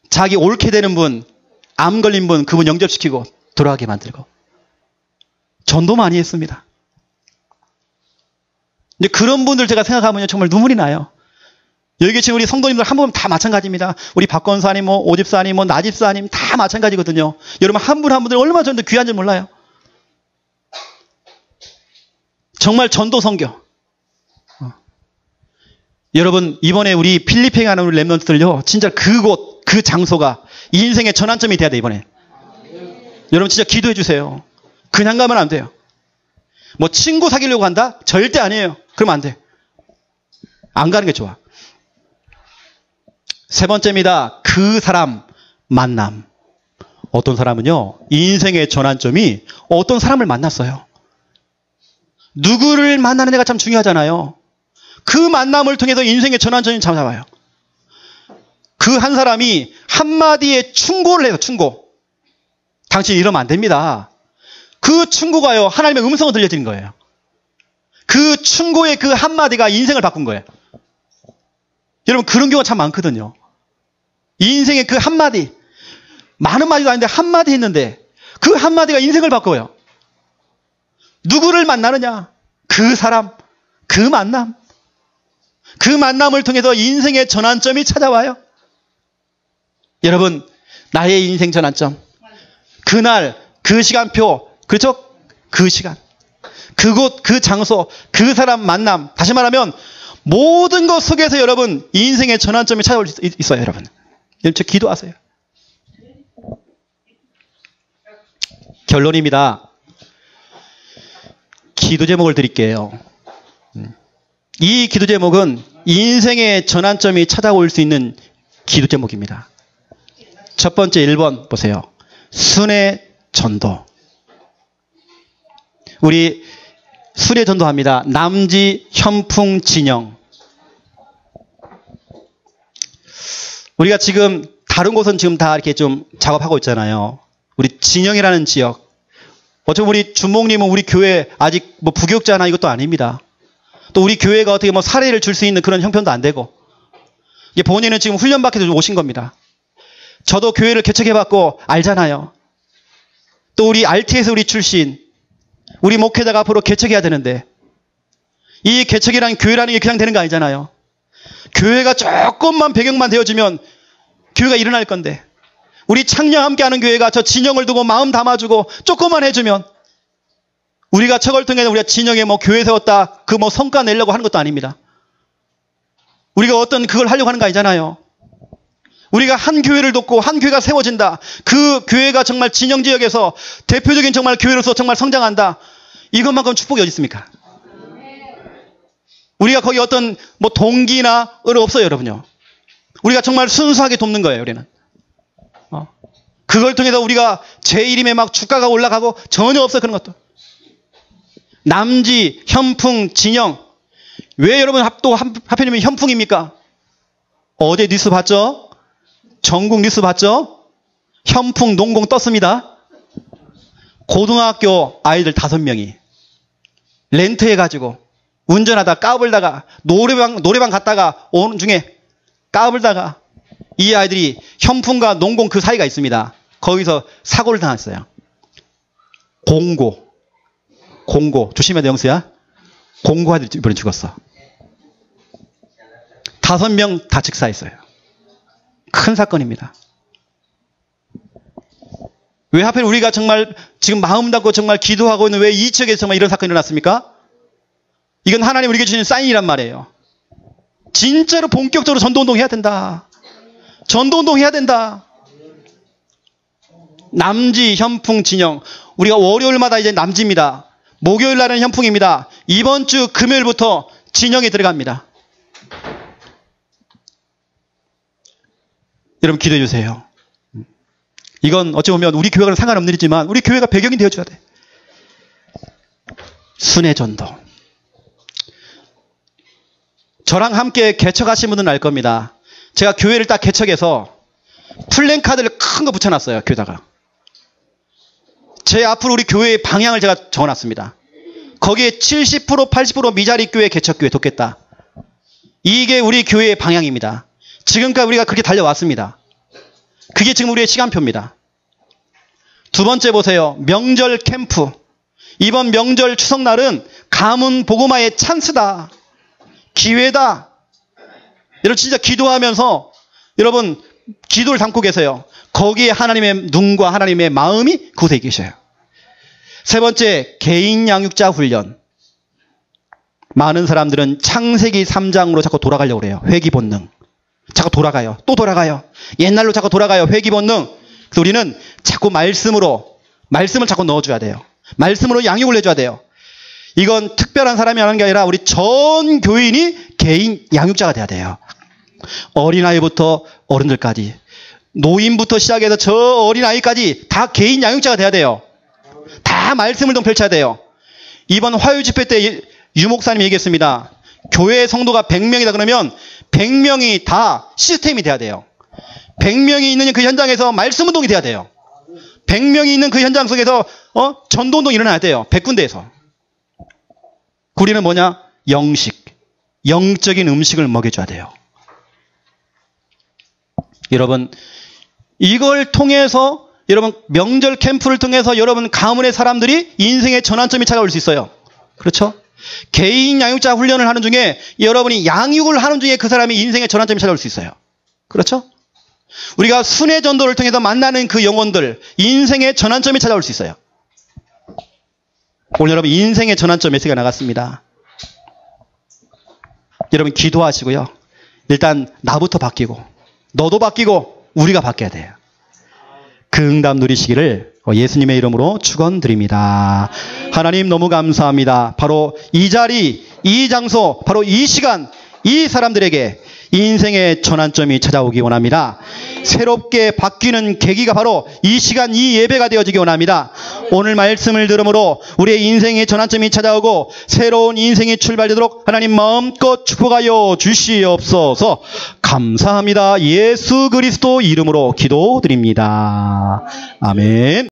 자기 옳게 되는 분, 암 걸린 분, 그분 영접시키고 돌아가게 만들고 전도 많이 했습니다. 근데 그런 분들 제가 생각하면 정말 눈물이 나요. 여기 계신 우리 성도님들 한 분 다 마찬가지입니다. 우리 박건사님, 오집사님, 나집사님 다 마찬가지거든요. 여러분 한 분 한 분들 얼마나 저한테 귀한 줄 몰라요. 정말 전도 선교. 여러분 이번에 우리 필리핀에 가는 우리 랩런트들요. 진짜 그곳, 그 장소가 인생의 전환점이 돼야 돼 이번에. 여러분 진짜 기도해 주세요. 그냥 가면 안 돼요. 뭐 친구 사귀려고 한다? 절대 아니에요. 그러면 안 돼. 안 가는 게 좋아. 세 번째입니다. 그 사람 만남. 어떤 사람은요. 인생의 전환점이 어떤 사람을 만났어요. 누구를 만나는 애가 참 중요하잖아요. 그 만남을 통해서 인생의 전환점이 잡아요. 그 한 사람이 한마디의 충고를 해요. 충고. 당신 이러면 안 됩니다. 그 충고가요. 하나님의 음성을 들려드린 거예요. 그 충고의 그 한마디가 인생을 바꾼 거예요. 여러분 그런 경우가 참 많거든요. 인생의 그 한마디. 많은 마디도 아닌데 한마디 했는데 그 한마디가 인생을 바꿔요. 누구를 만나느냐? 그 사람, 그 만남. 그 만남을 통해서 인생의 전환점이 찾아와요. 여러분 나의 인생 전환점. 그날, 그 시간표, 그렇죠? 그 시간, 그곳, 그 장소, 그 사람 만남. 다시 말하면 모든 것 속에서 여러분 인생의 전환점이 찾아올 수 있어요. 여러분 저 기도하세요. 결론입니다. 기도 제목을 드릴게요. 이 기도 제목은 인생의 전환점이 찾아올 수 있는 기도 제목입니다. 첫 번째 1번 보세요. 순회 전도. 우리 순회 전도합니다. 남지, 현풍, 진영. 우리가 지금 다른 곳은 지금 다 이렇게 좀 작업하고 있잖아요. 우리 진영이라는 지역. 어차피 우리 주목님은 우리 교회 아직 뭐 부교육자나 이것도 아닙니다. 또 우리 교회가 어떻게 뭐 사례를 줄 수 있는 그런 형편도 안 되고. 이게 본인은 지금 훈련받기도 오신 겁니다. 저도 교회를 개척해봤고 알잖아요. 또 우리 RT에서 우리 출신, 우리 목회자가 앞으로 개척해야 되는데 이 개척이라는 교회라는 게 그냥 되는 거 아니잖아요. 교회가 조금만 배경만 되어주면 교회가 일어날 건데 우리 창녕 함께하는 교회가 저 진영을 두고 마음 담아주고 조금만 해주면 우리가 저걸 통해서 우리가 진영에 뭐 교회 세웠다 그 뭐 성과 내려고 하는 것도 아닙니다. 우리가 어떤 그걸 하려고 하는 거 아니잖아요. 우리가 한 교회를 돕고 한 교회가 세워진다. 그 교회가 정말 진영 지역에서 대표적인 정말 교회로서 정말 성장한다. 이것만큼 축복이 어디 있습니까? 우리가 거기 어떤 뭐 동기나 없어요, 여러분요. 우리가 정말 순수하게 돕는 거예요, 우리는. 그걸 통해서 우리가 제 이름에 막 주가가 올라가고 전혀 없어요, 그런 것도. 남지, 현풍, 진영. 왜 여러분 또 하필이면 현풍입니까? 어제 뉴스 봤죠? 전국 뉴스 봤죠? 현풍 농공 떴습니다. 고등학교 아이들 5명이 렌트해가지고 운전하다 까불다가 노래방 갔다가 오는 중에 까불다가 이 아이들이 현풍과 농공 그 사이가 있습니다. 거기서 사고를 당했어요. 공고 조심해야 돼 영수야. 공고 아들 이번에 죽었어. 5명 다 즉사했어요. 큰 사건입니다. 왜 하필 우리가 정말 지금 마음 닫고 정말 기도하고 있는 왜 이 지역에서 정말 이런 사건이 일어났습니까? 이건 하나님 우리에게 주신 사인이란 말이에요. 진짜로 본격적으로 전도운동 해야 된다. 전도운동 해야 된다. 남지, 현풍, 진영. 우리가 월요일마다 이제 남지입니다. 목요일 날은 현풍입니다. 이번 주 금요일부터 진영에 들어갑니다. 여러분 기도해 주세요. 이건 어찌 보면 우리 교회와는 상관없는 일이지만 우리 교회가 배경이 되어줘야 돼. 순회 전도. 저랑 함께 개척하신 분들은 알 겁니다. 제가 교회를 딱 개척해서 플랜카드를 큰 거 붙여놨어요. 교회다가. 제 앞으로 우리 교회의 방향을 제가 적어놨습니다. 거기에 70% 80% 미자리 교회 개척교회 돕겠다. 이게 우리 교회의 방향입니다. 지금까지 우리가 그렇게 달려왔습니다. 그게 지금 우리의 시간표입니다. 두 번째 보세요. 명절 캠프. 이번 명절 추석날은 가문 복음화의 찬스다. 기회다. 여러분 진짜 기도하면서 여러분 기도를 담고 계세요. 거기에 하나님의 눈과 하나님의 마음이 그곳에 계셔요. 세 번째, 개인 양육자 훈련. 많은 사람들은 창세기 3장으로 자꾸 돌아가려고 그래요. 회귀 본능. 자꾸 돌아가요. 또 돌아가요. 옛날로 자꾸 돌아가요. 회귀 본능. 그래서 우리는 자꾸 말씀을 자꾸 넣어줘야 돼요. 말씀으로 양육을 해줘야 돼요. 이건 특별한 사람이 하는 게 아니라 우리 전 교인이 개인 양육자가 돼야 돼요. 어린아이부터 어른들까지, 노인부터 시작해서 저 어린아이까지 다 개인 양육자가 돼야 돼요. 다 말씀을 좀 펼쳐야 돼요. 이번 화요 집회 때 유목사님이 얘기했습니다. 교회 성도가 100명이다 그러면 100명이 다 시스템이 돼야 돼요. 100명이 있는 그 현장에서 말씀운동이 돼야 돼요. 100명이 있는 그 현장 속에서 전도운동이 일어나야 돼요. 100군데에서. 우리는 뭐냐? 영적인 음식을 먹여줘야 돼요. 여러분, 이걸 통해서 여러분 명절 캠프를 통해서 여러분 가문의 사람들이 인생의 전환점이 찾아올 수 있어요. 그렇죠? 개인 양육자 훈련을 하는 중에 여러분이 양육을 하는 중에 그 사람이 인생의 전환점이 찾아올 수 있어요. 그렇죠? 우리가 순회 전도를 통해서 만나는 그 영혼들, 인생의 전환점이 찾아올 수 있어요. 오늘 여러분 인생의 전환점 메시지가 나갔습니다. 여러분 기도하시고요. 일단 나부터 바뀌고 너도 바뀌고 우리가 바뀌어야 돼요. 그 응답 누리시기를 예수님의 이름으로 축원드립니다. 하나님 너무 감사합니다. 바로 이 자리, 이 장소, 바로 이 시간, 이 사람들에게 인생의 전환점이 찾아오기 원합니다. 새롭게 바뀌는 계기가 바로 이 시간, 이 예배가 되어지기 원합니다. 오늘 말씀을 들음으로 우리의 인생의 전환점이 찾아오고 새로운 인생이 출발되도록 하나님 마음껏 축복하여 주시옵소서. 감사합니다. 예수 그리스도 이름으로 기도드립니다. 아멘.